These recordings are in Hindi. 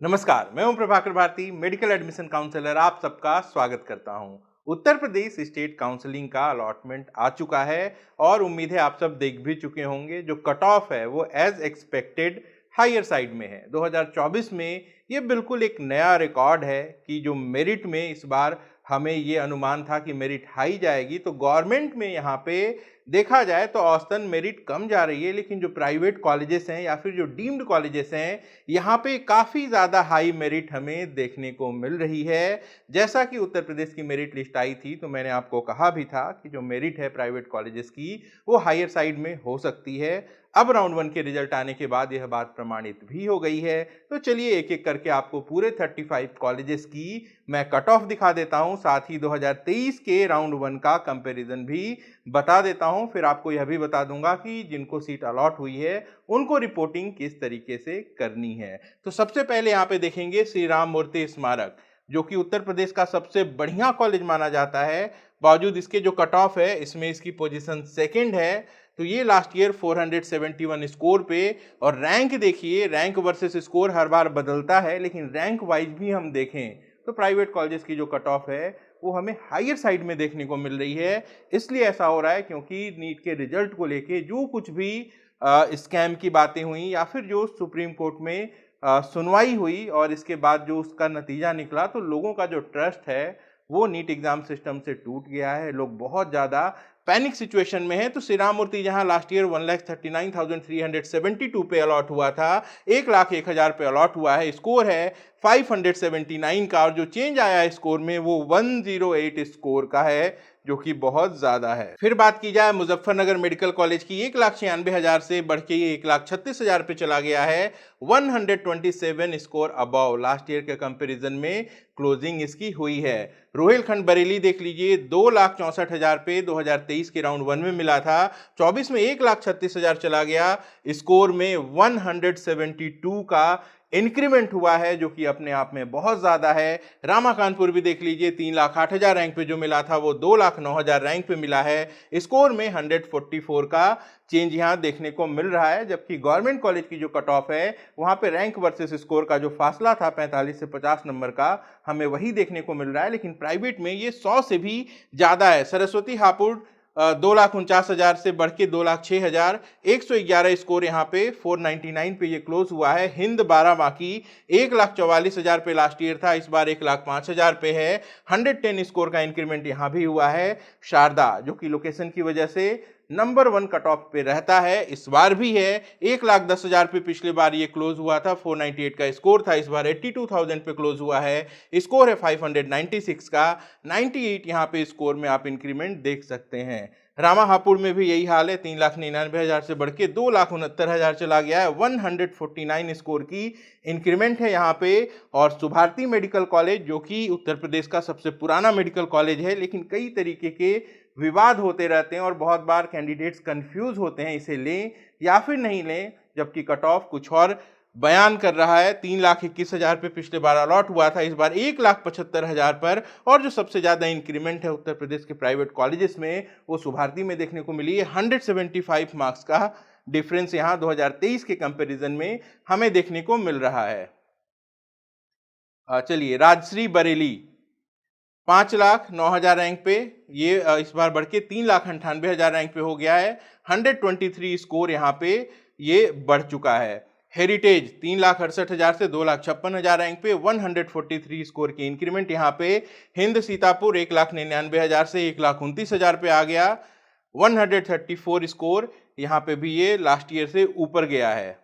नमस्कार, मैं हूं Prabhakar Bharti, medical admission counsellor. आप सबका स्वागत करता हूं। उत्तर प्रदेश स्टेट काउंसलिंग का अलॉटमेंट आ चुका है और उम्मीद है आप सब देख भी चुके होंगे। जो कट ऑफ है वो एज एक्सपेक्टेड हायर साइड में है। 2024 में ये बिल्कुल एक नया रिकॉर्ड है कि जो मेरिट में इस बार हमें ये अनुमान था कि मेरिट हाई जाएगी, तो गवर्नमेंट में यहाँ पे देखा जाए तो औसतन मेरिट कम जा रही है, लेकिन जो प्राइवेट कॉलेजेस हैं या फिर जो डीम्ड कॉलेजेस हैं यहाँ पे काफ़ी ज़्यादा हाई मेरिट हमें देखने को मिल रही है। जैसा कि उत्तर प्रदेश की मेरिट लिस्ट आई थी तो मैंने आपको कहा भी था कि जो मेरिट है प्राइवेट कॉलेजेस की वो हायर साइड में हो सकती है। अब राउंड वन के रिजल्ट आने के बाद यह बात प्रमाणित भी हो गई है। तो चलिए एक एक करके आपको पूरे 35 कॉलेजेस की मैं कट ऑफ दिखा देता हूं, साथ ही 2023 के राउंड वन का कंपैरिजन भी बता देता हूं। फिर आपको यह भी बता दूंगा कि जिनको सीट अलॉट हुई है उनको रिपोर्टिंग किस तरीके से करनी है। तो सबसे पहले यहाँ पे देखेंगे श्री राम मूर्ति स्मारक, जो कि उत्तर प्रदेश का सबसे बढ़िया कॉलेज माना जाता है। बावजूद इसके जो कट ऑफ है इसमें इसकी पोजीशन सेकंड है। तो ये लास्ट ईयर 471 स्कोर पे, और रैंक देखिए, रैंक वर्सेस स्कोर हर बार बदलता है, लेकिन रैंक वाइज भी हम देखें तो प्राइवेट कॉलेजेस की जो कट ऑफ है वो हमें हायर साइड में देखने को मिल रही है। इसलिए ऐसा हो रहा है क्योंकि नीट के रिजल्ट को लेके जो कुछ भी स्कैम की बातें हुई या फिर जो सुप्रीम कोर्ट में सुनवाई हुई और इसके बाद जो उसका नतीजा निकला, तो लोगों का जो ट्रस्ट है वो नीट एग्जाम सिस्टम से टूट गया है। लोग बहुत ज़्यादा पैनिक सिचुएशन में है। तो श्री राम मूर्ति जहां लास्ट ईयर 1,39,372 पे अलॉट हुआ था, 1,01,000 पे अलॉट हुआ है, स्कोर है 579 का, और जो चेंज आया है स्कोर में वो 108 स्कोर का है, जो कि बहुत ज्यादा है। फिर बात की जाए मुजफ्फरनगर मेडिकल कॉलेज की, 1,96,000 से बढ़ के 1,36,000 पे चला गया है, 127 स्कोर अबव लास्ट ईयर के कंपैरिजन में क्लोजिंग इसकी हुई है। रोहिलखंड बरेली देख लीजिए, 2,64,000 पे 2023 के राउंड वन में मिला था, 24 में 1,36,000 चला गया, स्कोर में 172 का इंक्रीमेंट हुआ है, जो कि अपने आप में बहुत ज़्यादा है। रामा कानपुर भी देख लीजिए, 3,08,000 रैंक पे जो मिला था वो 2,09,000 रैंक पे मिला है, स्कोर में 144 का चेंज यहाँ देखने को मिल रहा है। जबकि गवर्नमेंट कॉलेज की जो कट ऑफ है वहाँ पे रैंक वर्सेस स्कोर का जो फासला था 45 से 50 नंबर का, हमें वही देखने को मिल रहा है, लेकिन प्राइवेट में ये 100 से भी ज़्यादा है। सरस्वती हापुड़ 2,49,000 से बढ़ के 2,06,000, 111 स्कोर यहाँ पे 499 पे ये क्लोज हुआ है। हिंद 12 बाकी 1,44,000 पे लास्ट ईयर था, इस बार 1,05,000 पे है, 110 स्कोर का इंक्रीमेंट यहाँ भी हुआ है। शारदा, जो कि लोकेशन की वजह से नंबर वन कट ऑफ पे रहता है, इस बार भी है, 1,10,000 पे पिछले बार ये क्लोज हुआ था, 498 का स्कोर था, इस बार 82,000 पे क्लोज हुआ है, स्कोर है 596 का, 98 यहाँ पे स्कोर में आप इंक्रीमेंट देख सकते हैं। रामा हापुड़ में भी यही हाल है, 3,99,000 से बढ़ के 2,69,000 चला गया है, 149 स्कोर की इंक्रीमेंट है यहाँ पे। और सुभारती मेडिकल कॉलेज, जो कि उत्तर प्रदेश का सबसे पुराना मेडिकल कॉलेज है, लेकिन कई तरीके के विवाद होते रहते हैं और बहुत बार कैंडिडेट्स कंफ्यूज होते हैं इसे लें या फिर नहीं लें, जबकि कट ऑफ कुछ और बयान कर रहा है। 3,21,000 पे पिछले बार अलॉट हुआ था, इस बार 1,75,000 पर। और जो सबसे ज़्यादा इंक्रीमेंट है उत्तर प्रदेश के प्राइवेट कॉलेजेस में वो सुभारती में देखने को मिली है। 175 मार्क्स का डिफरेंस यहाँ 2023 के कंपैरिजन में हमें देखने को मिल रहा है। चलिए, राजश्री बरेली 5,09,000 रैंक पे, ये इस बार बढ़ के 3,98,000 रैंक पे हो गया है, 123 स्कोर यहाँ पे ये बढ़ चुका है। हेरिटेज 3,68,000 से 2,56,000 रैंक पे, 143 स्कोर की इंक्रीमेंट यहाँ पे। हिंद सीतापुर 1,99,000 से 1,29,000 पे आ गया, 134 स्कोर यहाँ पे भी ये लास्ट ईयर से ऊपर गया है।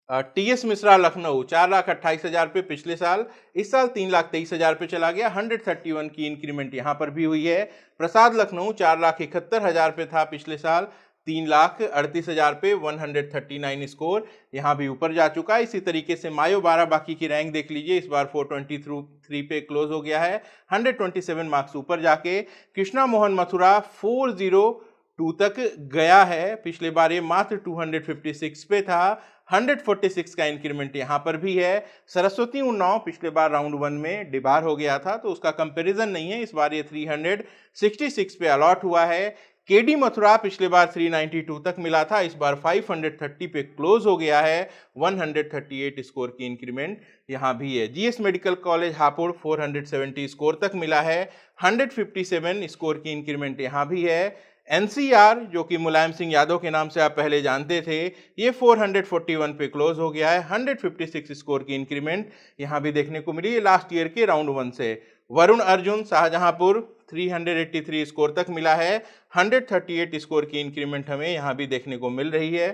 टीएस मिश्रा लखनऊ 4,28,000 पे पिछले साल, इस साल 3,23,000 पे चला गया, 131 की इंक्रीमेंट यहाँ पर भी हुई है। प्रसाद लखनऊ 4,71,000 पे था पिछले साल, 3,38,000 पे 139 स्कोर यहाँ भी ऊपर जा चुका है। इसी तरीके से मायो 12 बाकी की रैंक देख लीजिए, इस बार 423 पे क्लोज हो गया है, 127 मार्क्स ऊपर जाके। कृष्णा मोहन मथुरा 402 तक गया है, पिछले बार ये मात्र 256 पे था, 146 का इंक्रीमेंट यहाँ पर भी है। सरस्वती उन्नाव पिछले बार राउंड वन में डिबार हो गया था, तो उसका कंपैरिजन नहीं है, इस बार ये 366 पे अलॉट हुआ है। केडी मथुरा पिछले बार 392 तक मिला था, इस बार 530 पे क्लोज हो गया है। 138 स्कोर की इंक्रीमेंट यहां भी है। GS medical college Hapur 470 score तक मिला है। 157 स्कोर की इंक्रीमेंट यहां भी है। एनसीआर जो कि मुलायम सिंह यादव के नाम से आप पहले जानते थे, ये 441 पे क्लोज हो गया है। 156 स्कोर की इंक्रीमेंट यहां भी देखने को मिली है लास्ट ईयर के राउंड 1 से। वरुण अर्जुन शाहजहांपुर 383 स्कोर तक मिला है। 138 स्कोर की इंक्रीमेंट हमें यहां भी देखने को मिल रही है।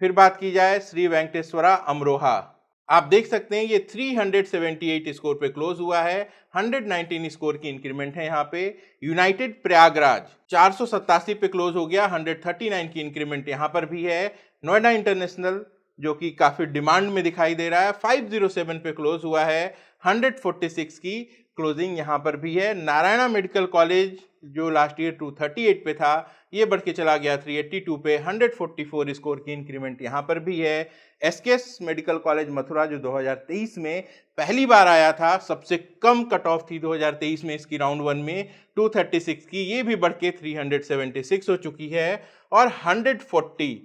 फिर बात की जाए श्री वेंकटेश्वरा अमरोहा, आप देख सकते हैं ये 378 स्कोर पे क्लोज हुआ है। 119 स्कोर की इंक्रीमेंट है यहाँ पे। यूनाइटेड प्रयागराज 487 पे क्लोज हो गया। 139 की इंक्रीमेंट यहाँ पर भी है। नोएडा इंटरनेशनल जो कि काफी डिमांड में दिखाई दे रहा है, 507 पे क्लोज हुआ है। 146 की क्लोजिंग यहाँ पर भी है। नारायणा मेडिकल कॉलेज जो लास्ट ईयर 238 पे था, ये बढ़ के चला गया 382 पे। 144 स्कोर की इंक्रीमेंट यहाँ पर भी है। एसकेएस मेडिकल कॉलेज मथुरा जो 2023 में पहली बार आया था, सबसे कम कट ऑफ थी 2023 में इसकी राउंड 1 में 236 की, ये भी बढ़ के 376 हो चुकी है और 140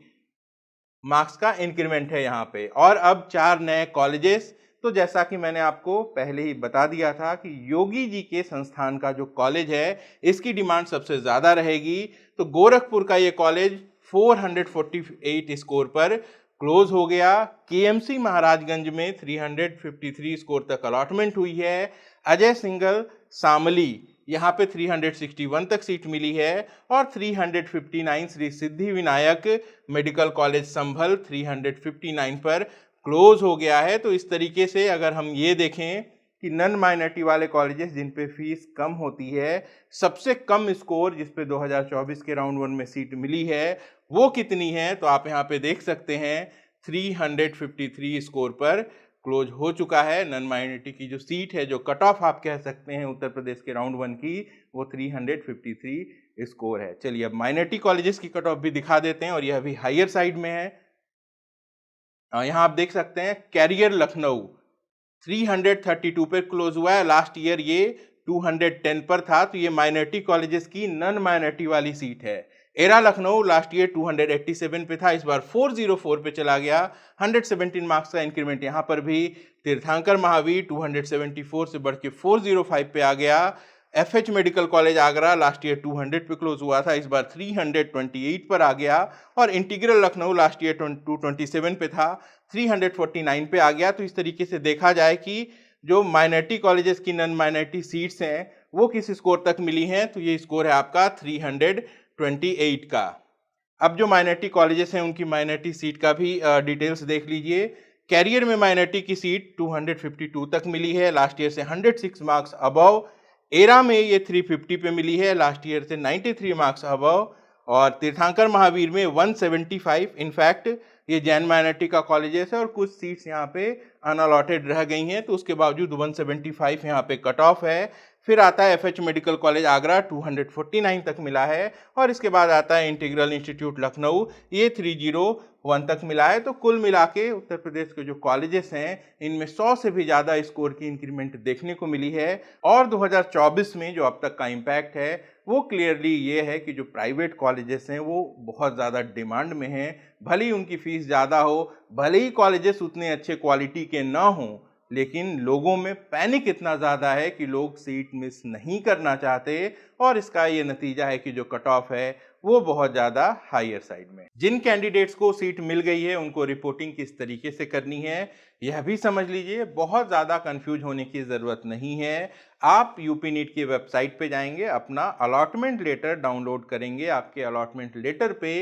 मार्क्स का इंक्रीमेंट है यहाँ पे। और अब 4 नए कॉलेजेस, तो जैसा कि मैंने आपको पहले ही बता दिया था कि योगी जी के संस्थान का जो कॉलेज है इसकी डिमांड सबसे ज़्यादा रहेगी। तो गोरखपुर का ये कॉलेज 448 स्कोर पर क्लोज हो गया। केएमसी महाराजगंज में 353 स्कोर तक अलॉटमेंट हुई है। अजय सिंगल शामली यहाँ पे 361 तक सीट मिली है। और 359 श्री सिद्धि विनायक मेडिकल कॉलेज संभल 359 पर क्लोज हो गया है। तो इस तरीके से अगर हम ये देखें कि नन माइनॉरिटी वाले कॉलेजेस जिन पे फीस कम होती है, सबसे कम स्कोर जिस पे 2024 के राउंड 1 में सीट मिली है वो कितनी है, तो आप यहाँ पे देख सकते हैं 353 स्कोर पर क्लोज हो चुका है। नन माइनॉरिटी की जो सीट है, जो कट ऑफ आप कह सकते हैं उत्तर प्रदेश के राउंड 1 की, वो 353 स्कोर है। चलिए अब माइनॉरिटी कॉलेजेस की कट ऑफ भी दिखा देते हैं और यह भी हायर साइड में है। यहाँ आप देख सकते हैं कैरियर लखनऊ 332 पे क्लोज हुआ है। लास्ट ईयर ये 210 पर था, तो ये माइनॉरिटी कॉलेजेस की नन माइनॉरिटी वाली सीट है। एरा लखनऊ लास्ट ईयर 287 पे था, इस बार 404 पे चला गया। 117 मार्क्स का इंक्रीमेंट यहाँ पर भी। तीर्थंकर महावीर 274 से बढ़ के 405 पे आ गया। FH medical college Agra last year 200 पे क्लोज हुआ था, इस बार 328 पर आ गया। और इंटीग्रल लखनऊ लास्ट ईयर 227 पे था, 349 पे आ गया। तो इस तरीके से देखा जाए कि जो माइनॉरिटी कॉलेजेस की नन माइनॉरिटी सीट्स हैं वो किस स्कोर तक मिली हैं, तो ये स्कोर है आपका 328 का। अब जो माइनॉरिटी कॉलेजेस हैं उनकी माइनॉरिटी सीट का भी डिटेल्स देख लीजिए। कैरियर में माइनॉरिटी की सीट 252 तक मिली है, लास्ट ईयर से 106 मार्क्स अबव। एरा में ये 350 पे मिली है, लास्ट ईयर से 93 मार्क्स अबव। और तीर्थंकर महावीर में 175। इनफैक्ट ये जैन माइनॉरिटी का कॉलेजेस है और कुछ सीट्स यहाँ पे अनअलॉटेड रह गई हैं, तो उसके बावजूद 175 यहाँ पे कट ऑफ है। फिर आता है एफएच मेडिकल कॉलेज आगरा 249 तक मिला है। और इसके बाद आता है इंटीग्रल इंस्टीट्यूट लखनऊ, ये 301 तक मिला है। तो कुल मिला के उत्तर प्रदेश के जो कॉलेजेस हैं इनमें 100 से भी ज़्यादा स्कोर की इंक्रीमेंट देखने को मिली है। और 2024 में जो अब तक का इम्पैक्ट है वो क्लियरली ये है कि जो प्राइवेट कॉलेजेस हैं वो बहुत ज़्यादा डिमांड में हैं। भले ही उनकी फीस ज़्यादा हो, भले ही कॉलेजेस उतने अच्छे क्वालिटी के ना हों, लेकिन लोगों में पैनिक इतना ज़्यादा है कि लोग सीट मिस नहीं करना चाहते। और इसका ये नतीजा है कि जो कट ऑफ है वो बहुत ज़्यादा हायर साइड में। जिन कैंडिडेट्स को सीट मिल गई है उनको रिपोर्टिंग किस तरीके से करनी है यह भी समझ लीजिए। बहुत ज़्यादा कंफ्यूज होने की ज़रूरत नहीं है। आप यूपी नीट की वेबसाइट पे जाएंगे, अपना अलॉटमेंट लेटर डाउनलोड करेंगे। आपके अलॉटमेंट लेटर पे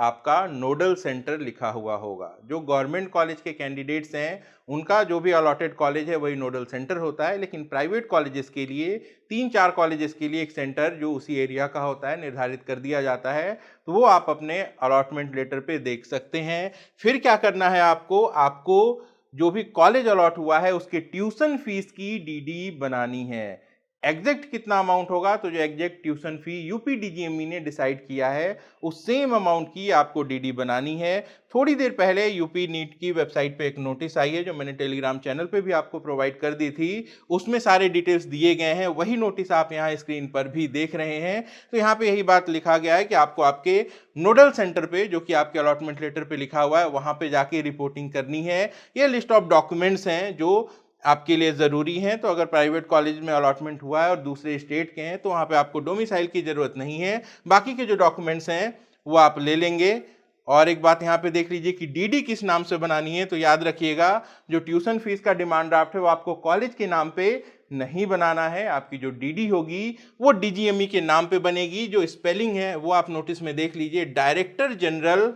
आपका नोडल सेंटर लिखा हुआ होगा। जो गवर्नमेंट कॉलेज के कैंडिडेट्स हैं उनका जो भी अलॉटेड कॉलेज है वही नोडल सेंटर होता है, लेकिन प्राइवेट कॉलेजेस के लिए 3-4 कॉलेजेस के लिए एक सेंटर जो उसी एरिया का होता है निर्धारित कर दिया जाता है। तो वो आप अपने अलॉटमेंट लेटर पे देख सकते हैं। फिर क्या करना है आपको जो भी कॉलेज अलॉट हुआ है उसके ट्यूशन फीस की डीडी बनानी है। एग्जैक्ट कितना अमाउंट होगा, तो जो exact tuition fee UP DGME ने डिसाइड किया है उस सेम अमाउंट की आपको डीडी बनानी है। थोड़ी देर पहले यूपी नीट की वेबसाइट पे एक नोटिस आई है जो मैंने टेलीग्राम चैनल पे भी आपको प्रोवाइड कर दी थी, उसमें सारे डिटेल्स दिए गए हैं। वही नोटिस आप यहाँ स्क्रीन पर भी देख रहे हैं। तो यहाँ पे यही बात लिखा गया है कि आपको आपके नोडल सेंटर पे, जो कि आपके अलॉटमेंट लेटर पे लिखा हुआ है, वहां पे जाके रिपोर्टिंग करनी है। ये लिस्ट ऑफ डॉक्यूमेंट्स हैं जो आपके लिए ज़रूरी हैं। तो अगर प्राइवेट कॉलेज में अलॉटमेंट हुआ है और दूसरे स्टेट के हैं तो वहाँ पे आपको डोमिसाइल की ज़रूरत नहीं है, बाकी के जो डॉक्यूमेंट्स हैं वो आप ले लेंगे। और एक बात यहाँ पे देख लीजिए कि डीडी किस नाम से बनानी है। तो याद रखिएगा, जो ट्यूशन फीस का डिमांड ड्राफ्ट है वो आपको कॉलेज के नाम पे नहीं बनाना है। आपकी जो डीडी होगी वो डीजीएमई के नाम पे बनेगी। जो स्पेलिंग है वो आप नोटिस में देख लीजिए, director general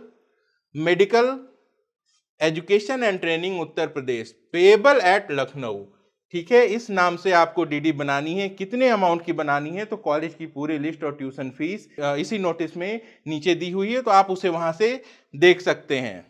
medical education and training Uttar Pradesh, payable eight Lucknow. ठीक है, इस नाम से आपको डीडी बनानी है। कितने अमाउंट की बनानी है, तो कॉलेज की पूरी लिस्ट और ट्यूशन फीस इसी नोटिस में नीचे दी हुई है, तो आप उसे वहां से देख सकते हैं।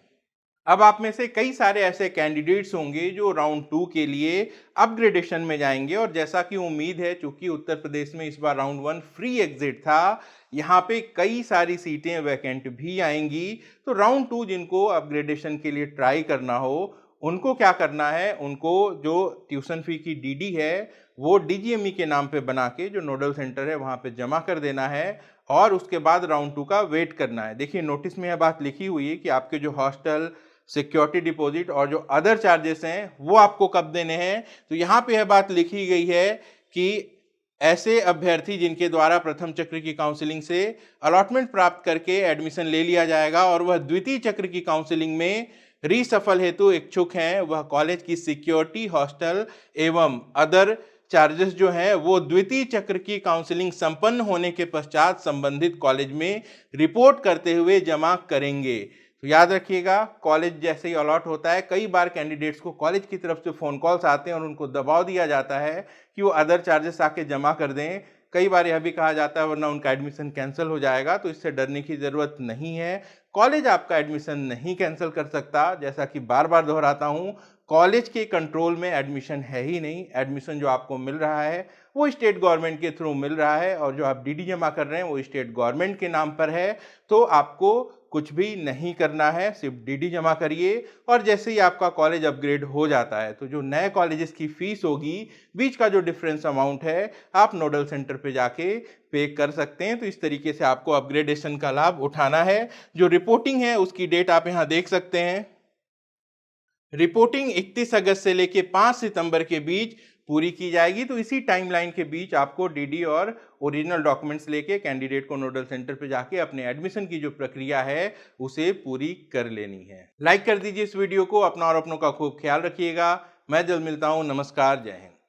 अब आप में से कई सारे ऐसे कैंडिडेट्स होंगे जो राउंड 2 के लिए अपग्रेडेशन में जाएंगे, और जैसा कि उम्मीद है, चूंकि उत्तर प्रदेश में इस बार राउंड 1 फ्री एग्जिट था, यहाँ पे कई सारी सीटें वैकेंट भी आएंगी। तो राउंड 2 जिनको अपग्रेडेशन के लिए ट्राई करना हो, उनको क्या करना है, उनको जो ट्यूशन फी की डीडी है वो डीजीएमई के नाम पे बना के जो नोडल सेंटर है वहां पे जमा कर देना है, और उसके बाद राउंड 2 का वेट करना है। देखिए नोटिस में यह बात लिखी हुई है कि आपके जो हॉस्टल, सिक्योरिटी डिपॉजिट और जो अदर चार्जेस हैं वो आपको कब देने हैं। तो यहाँ पे यह बात लिखी गई है कि ऐसे अभ्यर्थी जिनके द्वारा प्रथम चक्र की काउंसलिंग से अलॉटमेंट प्राप्त करके एडमिशन ले लिया जाएगा और वह द्वितीय चक्र की काउंसलिंग में रीसफल हेतु इच्छुक हैं, वह कॉलेज की सिक्योरिटी, हॉस्टल एवं अदर चार्जेस जो हैं वो द्वितीय चक्र की काउंसलिंग संपन्न होने के पश्चात संबंधित कॉलेज में रिपोर्ट करते हुए जमा करेंगे। तो याद रखिएगा, कॉलेज जैसे ही अलॉट होता है, कई बार कैंडिडेट्स को कॉलेज की तरफ से फोन कॉल्स आते हैं और उनको दबाव दिया जाता है कि वो अदर चार्जेस आके जमा कर दें। कई बार यह भी कहा जाता है वरना उनका एडमिशन कैंसिल हो जाएगा। तो इससे डरने की जरूरत नहीं है। कॉलेज आपका एडमिशन नहीं कैंसिल कर सकता। जैसा कि बार बार दोहराता हूं, कॉलेज के कंट्रोल में एडमिशन है ही नहीं। एडमिशन जो आपको मिल रहा है वो स्टेट गवर्नमेंट के थ्रू मिल रहा है, और जो आप डीडी जमा कर रहे हैं वो स्टेट गवर्नमेंट के नाम पर है। तो आपको कुछ भी नहीं करना है, सिर्फ डीडी जमा करिए। और जैसे ही आपका कॉलेज अपग्रेड हो जाता है तो जो नए कॉलेजेस की फीस होगी, बीच का जो डिफरेंस अमाउंट है, आप नोडल सेंटर पे जाके पे कर सकते हैं। तो इस तरीके से आपको अपग्रेडेशन का लाभ उठाना है। जो रिपोर्टिंग है उसकी डेट आप यहाँ देख सकते हैं। रिपोर्टिंग 31 अगस्त से लेके 5 सितंबर के बीच पूरी की जाएगी। तो इसी टाइमलाइन के बीच आपको डीडी और ओरिजिनल डॉक्यूमेंट्स लेके कैंडिडेट को नोडल सेंटर पे जाके अपने एडमिशन की जो प्रक्रिया है उसे पूरी कर लेनी है। लाइक कर दीजिए इस वीडियो को। अपना और अपनों का खूब ख्याल रखिएगा। मैं जल्द मिलता हूं। नमस्कार, जय हिंद।